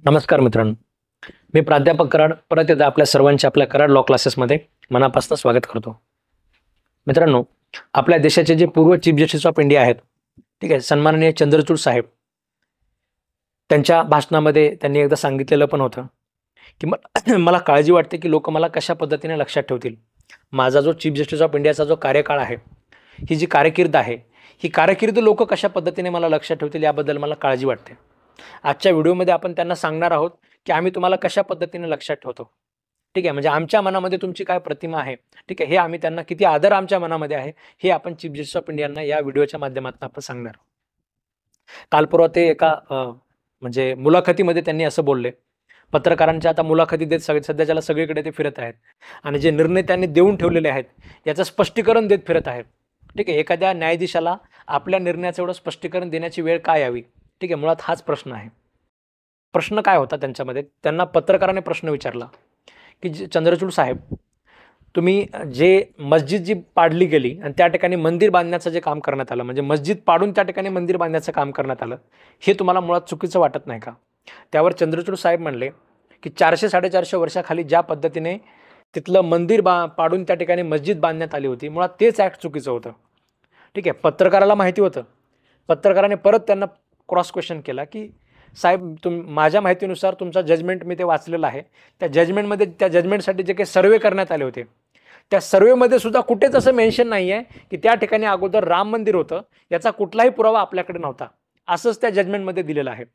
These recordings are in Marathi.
नमस्कार मित्रांनो, मी प्राध्यापक कराड परत एकदा आपल्या सर्वांचे आपल्या कराड लॉ क्लासेसमध्ये मनापासून स्वागत करतो. मित्रांनो, आपल्या देशाचे जे पूर्व चीफ जस्टिस ऑफ इंडिया आहेत, ठीक आहे, सन्माननीय चंद्रचूड साहेब, त्यांच्या भाषणामध्ये त्यांनी एकदा सांगितलेलं पण होतं की मला काळजी वाटते की लोक मला कशा पद्धतीने लक्षात ठेवतील. माझा जो चीफ जस्टिस ऑफ इंडियाचा जो कार्यकाळ आहे, ही जी कारकीर्द आहे, ही कारकीर्द लोक कशा पद्धतीने मला लक्षात ठेवतील याबद्दल मला काळजी वाटते. आजच्या व्हिडिओमध्ये आपण त्यांना सांगणार आहोत की आम्ही तुम्हाला कशा पद्धतीने लक्षात ठेवतो. ठीक आहे, म्हणजे आमच्या मनामध्ये तुमची काय प्रतिमा आहे, ठीक आहे, हे आम्ही त्यांना किती आदर आमच्या मनामध्ये आहे हे आपण चीफ जस्टिस ऑफ इंडियांना या व्हिडिओच्या माध्यमातून आपण सांगणार आहोत. काल परवा ते एका म्हणजे मुलाखतीमध्ये त्यांनी असं बोलले. पत्रकारांच्या आता मुलाखती देत सध्याच्याला सगळीकडे ते फिरत आहेत आणि जे निर्णय त्यांनी देऊन ठेवलेले आहेत याचं स्पष्टीकरण देत फिरत आहेत. ठीक आहे, एखाद्या न्यायाधीशाला आपल्या निर्णयाचं एवढं स्पष्टीकरण देण्याची वेळ काय यावी? ठीक आहे, मुळात हाच प्रश्न आहे. प्रश्न काय होता त्यांच्यामध्ये? त्यांना पत्रकाराने प्रश्न विचारला की चंद्रचूड साहेब, तुम्ही जे मस्जिद जी पाडली गेली आणि त्या ठिकाणी मंदिर बांधण्याचं जे काम करण्यात आलं, म्हणजे मस्जिद पाडून त्या ठिकाणी मंदिर बांधण्याचं काम करण्यात आलं, हे तुम्हाला मुळात चुकीचं वाटत नाही का? त्यावर चंद्रचूड साहेब म्हणले की 400-450 वर्षाखाली ज्या पद्धतीने तिथलं मंदिर पाडून त्या ठिकाणी मस्जिद बांधण्यात आली होती, मुळात तेच ॲक्ट चुकीचं होतं. ठीक आहे, पत्रकाराला माहिती होतं. पत्रकाराने परत त्यांना क्रॉस क्वेश्चन केला की साहेब, माझ्या माहितीनुसार तुमचा जजमेंट मी ते वाचलेलं आहे. त्या जजमेंटसाठी जे काही सर्वे करण्यात आले होते, त्या सर्वेमध्ये सुद्धा कुठेच असं मेन्शन नाही आहे की त्या ठिकाणी अगोदर राम मंदिर होतं, याचा कुठलाही पुरावा आपल्याकडे नव्हता, असंच त्या जजमेंटमध्ये दिलेलं आहे.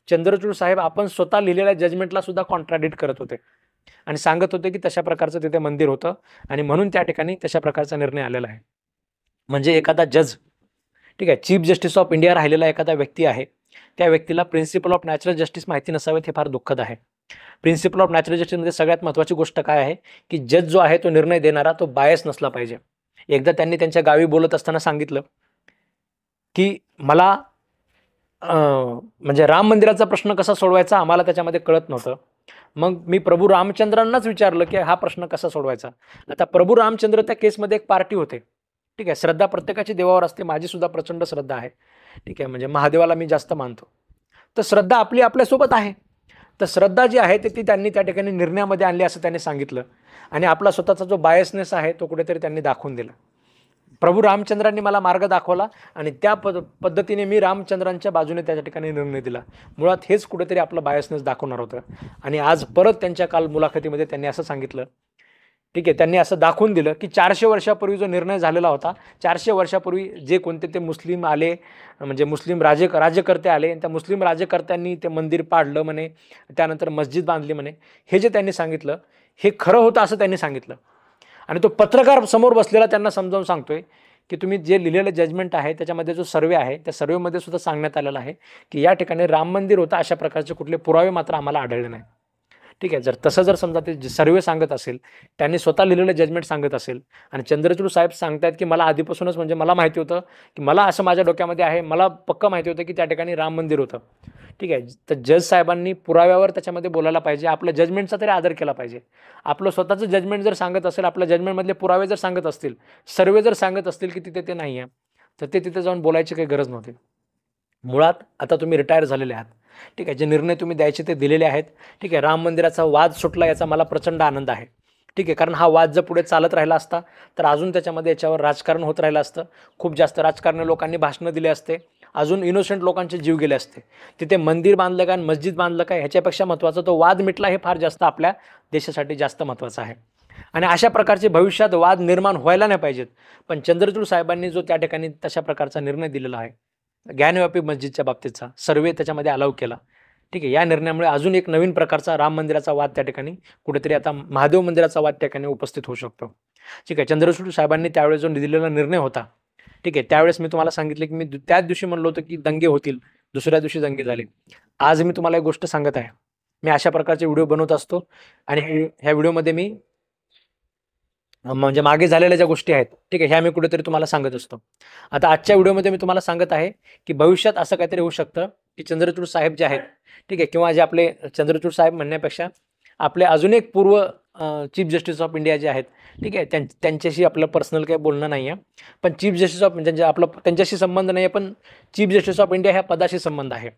चंद्रचूड साहेब आपण स्वतः लिहिलेल्या जजमेंटला सुद्धा कॉन्ट्राडिक्ट करत होते आणि सांगत होते की तशा प्रकारचं तिथे मंदिर होतं आणि म्हणून त्या ठिकाणी तशा प्रकारचा निर्णय आलेला आहे. म्हणजे एखादा जज, ठीक आहे, चीफ जस्टिस ऑफ इंडिया राहिलेला एखादा व्यक्ती आहे, त्या व्यक्तीला प्रिन्सिपल ऑफ नॅचरल जस्टिस माहिती नसावेत, हे फार दुःखद आहे. प्रिन्सिपल ऑफ नॅचरल जस्टिसमध्ये सगळ्यात महत्त्वाची गोष्ट काय आहे की जज जो आहे तो निर्णय देणारा तो बायस नसला पाहिजे. एकदा त्यांनी त्यांच्या गावी बोलत असताना सांगितलं की मला म्हणजे राम मंदिराचा प्रश्न कसा सोडवायचा आम्हाला त्याच्यामध्ये कळत नव्हतं. मग मी प्रभू रामचंद्रांनाच विचारलं की हा प्रश्न कसा सोडवायचा. आता प्रभू रामचंद्र त्या केसमध्ये एक पार्टी होते. ठीक आहे, श्रद्धा प्रत्येकाची देवावर असते, माझी सुद्धा प्रचंड श्रद्धा आहे. ठीक आहे, म्हणजे महादेवाला मी जास्त मानतो. तर श्रद्धा आपली आपल्यासोबत आहे. तर श्रद्धा जी आहे ती त्यांनी त्या ठिकाणी निर्णयामध्ये आणली असं त्यांनी सांगितलं आणि आपला स्वतःचा जो बायसनेस आहे तो कुठेतरी त्यांनी दाखवून दिला. प्रभू रामचंद्रांनी मला मार्ग दाखवला आणि त्या पद्धतीने मी रामचंद्रांच्या बाजूने त्या ठिकाणी निर्णय दिला. मुळात हेच कुठेतरी आपलं बायसनेस दाखवणार होतं. आणि आज परत त्यांच्या काल मुलाखतीमध्ये त्यांनी असं सांगितलं, ठीक आहे, त्यांनी असं दाखवून दिलं की 400 वर्षापूर्वी जो निर्णय झालेला होता, 400 वर्षापूर्वी जे कोणते ते मुस्लिम आले, म्हणजे मुस्लिम राज्यकर्ते आले, त्या मुस्लिम राज्यकर्त्यांनी ते मंदिर पाडलं म्हणे, त्यानंतर मस्जिद बांधली म्हणे, हे जे त्यांनी सांगितलं हे खरं होतं असं त्यांनी सांगितलं. आणि तो पत्रकार समोर बसलेला त्यांना समजावून सांगतोय की तुम्ही जे लिहिलेलं जजमेंट आहे त्याच्यामध्ये जो सर्वे आहे त्या सर्वेमध्ये सुद्धा सांगण्यात आलेलं आहे की या ठिकाणी राम मंदिर होतं, अशा प्रकारचे कुठले पुरावे मात्र आम्हाला आढळले नाही. ठीक आहे, जर समजा ते सर्वे सांगत असेल, त्यांनी स्वतः लिहिलेलं जजमेंट सांगत असेल आणि चंद्रचूड साहेब सांगतायत की मला आधीपासूनच, म्हणजे मला माहिती होतं की मला असं माझ्या डोक्यामध्ये आहे, मला पक्का माहिती होतं की त्या ठिकाणी राम मंदिर होतं. ठीक आहे, तर जज साहेबांनी पुराव्यावर त्याच्यामध्ये बोलायला पाहिजे, आपल्या जजमेंटचा तरी आदर केला पाहिजे. आपलं स्वतःचं जजमेंट जर सांगत असेल, आपल्या जजमेंटमधले पुरावे जर सांगत असतील, सर्वे जर सांगत असतील की तिथे ते नाही आहे, तर ते तिथे जाऊन बोलायची काही गरज नव्हती. मुळात आता तुम्ही रिटायर झालेले आहात. ठीक आहे, जे निर्णय तुम्ही द्यायचे ते दिलेले आहेत. ठीक आहे, राम मंदिराचा वाद सुटला याचा मला प्रचंड आनंद आहे. ठीक आहे, कारण हा वाद जर पुढे चालत राहिला असता तर अजून त्याच्यामध्ये याच्यावर राजकारण होत राहिलं असतं, खूप जास्त राजकारणी लोकांनी भाषणं दिले असते, अजून इनोसेंट लोकांचे जीव गेले असते. तिथे मंदिर बांधलं का आणि मस्जिद बांधलं का ह्याच्यापेक्षा महत्त्वाचं तो वाद मिटला हे फार जास्त आपल्या देशासाठी जास्त महत्त्वाचं आहे. आणि अशा प्रकारचे भविष्यात वाद निर्माण व्हायला नाही पाहिजेत. पण चंद्रचूड साहेबांनी जो त्या ठिकाणी तशा प्रकारचा निर्णय दिलेला आहे, ज्ञानव्यापी मस्जिदच्या बाबतीतचा सर्वे त्याच्यामध्ये अलाव केला. ठीक आहे, या निर्णयामुळे अजून एक नवीन प्रकारचा राम मंदिराचा वाद त्या ठिकाणी कुठेतरी आता महादेव मंदिराचा वाद त्या ठिकाणी उपस्थित होऊ शकतो. ठीक आहे, चंद्रचूड साहेबांनी त्यावेळेस जो दिलेला निर्णय होता, ठीक आहे, त्यावेळेस मी तुम्हाला सांगितलं की मी त्याच दिवशी म्हणलो होतो की दंगे होतील, दुसऱ्या दिवशी दंगे झाले. आज मी तुम्हाला एक गोष्ट सांगत आहे, मी अशा प्रकारचे व्हिडिओ बनवत असतो आणि ह्या व्हिडिओमध्ये मी म्हणजे मागे झालेल्या ज्या गोष्टी आहेत, ठीक आहे, ह्या मी कुठेतरी तुम्हाला सांगत असतो. आता आजच्या व्हिडिओमध्ये मी तुम्हाला सांगत आहे की भविष्यात असं काहीतरी होऊ शकतं की चंद्रचूड साहेब जे आहेत, ठीक आहे, किंवा जे आपले चंद्रचूड साहेब म्हणण्यापेक्षा आपले अजून एक पूर्व चीफ जस्टिस ऑफ इंडिया जे आहेत, ठीक आहे, त्यांच्याशी आपलं पर्सनल काही बोलणं नाही आहे, पण चीफ जस्टिस ऑफ म्हणजे आपलं त्यांच्याशी संबंध नाही आहे, पण चीफ जस्टिस ऑफ इंडिया ह्या पदाशी संबंध आहे.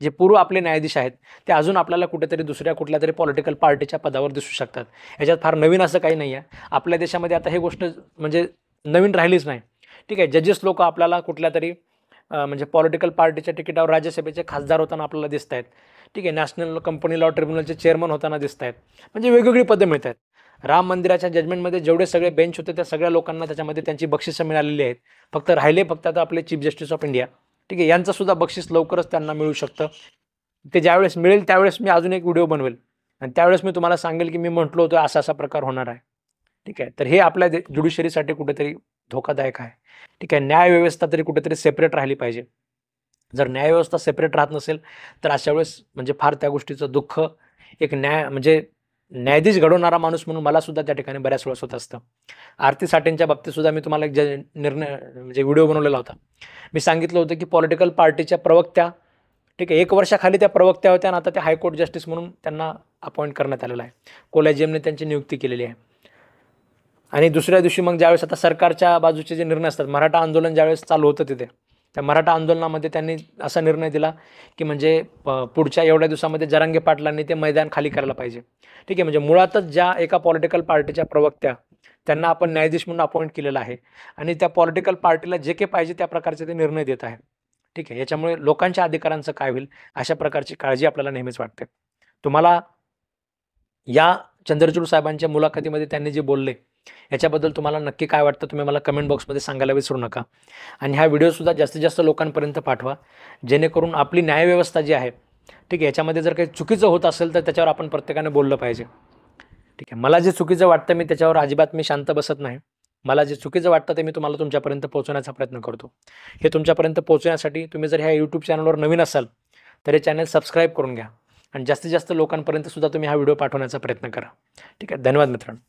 जे पूर्व आपले न्यायाधीश आहेत ते अजून आपल्याला कुठेतरी दुसऱ्या कुठल्या तरी पॉलिटिकल पार्टीच्या पदावर दिसू शकतात. याच्यात फार नवीन असं काही नाही आहे. आपल्या देशामध्ये आता ही गोष्ट म्हणजे नवीन राहिलीच नाही. ठीक आहे, जजेस लोक आपल्याला कुठल्या तरी म्हणजे पॉलिटिकल पार्टीच्या तिकिटावर राज्यसभेचे खासदार होताना आपल्याला दिसत आहेत. ठीक आहे, नॅशनल कंपनी लॉ ट्रिब्युनलचे चेअरमन होताना दिसत आहेत. म्हणजे वेगवेगळी पदं मिळत आहेत. राम मंदिराच्या जजमेंटमध्ये जेवढे सगळे बेंच होते त्या सगळ्या लोकांना त्याच्यामध्ये त्यांची बक्षिसं मिळालेली आहेत. फक्त आता आपले चीफ जस्टिस ऑफ इंडिया, ठीक आहे, यांचंसुद्धा बक्षीस लवकरच त्यांना मिळू शकतं. ते ज्यावेळेस मिळेल त्यावेळेस मी अजून एक व्हिडिओ बनवेल आणि त्यावेळेस मी तुम्हाला सांगेल की मी म्हटलो होतो असा असा प्रकार होणार आहे. ठीक आहे, तर हे आपल्या ज्युडिशरीसाठी कुठेतरी धोकादायक आहे. ठीक आहे, न्यायव्यवस्था तरी कुठेतरी सेपरेट राहिली पाहिजे. जर न्यायव्यवस्था सेपरेट राहत नसेल तर अशा वेळेस म्हणजे फार त्या गोष्टीचं दुःख एक म्हणजे न्यायाधीश घडवणारा माणूस म्हणून मला सुद्धा त्या ठिकाणी बऱ्याच वेळेस होत असतं. आरती साठेंच्या बाबतीत सुद्धा मी तुम्हाला एक निर्णय म्हणजे व्हिडिओ बनवलेला होता. मी सांगितलं होतं की पॉलिटिकल पार्टीच्या प्रवक्त्या, ठीक आहे, 1 वर्षाखाली त्या प्रवक्त्या होत्या आणि आता त्या हायकोर्ट जस्टिस म्हणून त्यांना अपॉइंट करण्यात आलेलं आहे. कोलॅजियमने त्यांची नियुक्ती केलेली आहे. आणि दुसऱ्या दिवशी मग ज्यावेळेस आता सरकारच्या बाजूचे जे निर्णय असतात, मराठा आंदोलन ज्यावेळेस चालू होतं तिथे, त्या मराठा आंदोलनामध्ये त्यांनी असा निर्णय दिला की म्हणजे पुढच्या एवढ्या दिवसामध्ये जरांगे पाटलांनी ते मैदान खाली करायला पाहिजे. ठीक आहे, म्हणजे मुळातच ज्या एका पॉलिटिकल पार्टीच्या प्रवक्त्या त्यांना आपण न्यायाधीश म्हणून अपॉइंट केलेलं आहे आणि त्या पॉलिटिकल पार्टीला जे काही पाहिजे त्या प्रकारचे ते निर्णय देत आहे. ठीक आहे, याच्यामुळे लोकांच्या अधिकारांचं काय होईल अशा प्रकारची काळजी आपल्याला नेहमीच वाटते. तुम्हाला या चंद्रचूड साहेबांच्या मुलाखतीमध्ये त्यांनी जे बोलले याच्याबद्दल तुम्हाला नक्की काय वाटतं तुम्ही मला कमेंट बॉक्समध्ये सांगायला विसरू नका. आणि हा व्हिडिओसुद्धा जास्तीत जास्त लोकांपर्यंत पाठवा, जेणेकरून आपली न्यायव्यवस्था जी आहे, ठीक आहे, याच्यामध्ये जर काही चुकीचं होत असेल तर त्याच्यावर आपण प्रत्येकाने बोललं पाहिजे. ठीक आहे, मला जे चुकीचं वाटतं मी त्याच्यावर अजिबात मी शांत बसत नाही. मला जे चुकीचं वाटतं ते मी तुम्हाला तुमच्यापर्यंत पोहोचवण्याचा प्रयत्न करतो. हे तुमच्यापर्यंत पोहोचण्यासाठी तुम्ही जर ह्या यूट्यूब चॅनलवर नवीन असाल तर हे चॅनल सबस्क्राईब करून घ्या आणि जास्तीत जास्त लोकांपर्यंत सुद्धा तुम्ही हा व्हिडिओ पाठवण्याचा प्रयत्न करा. ठीक आहे, धन्यवाद मित्रांनो.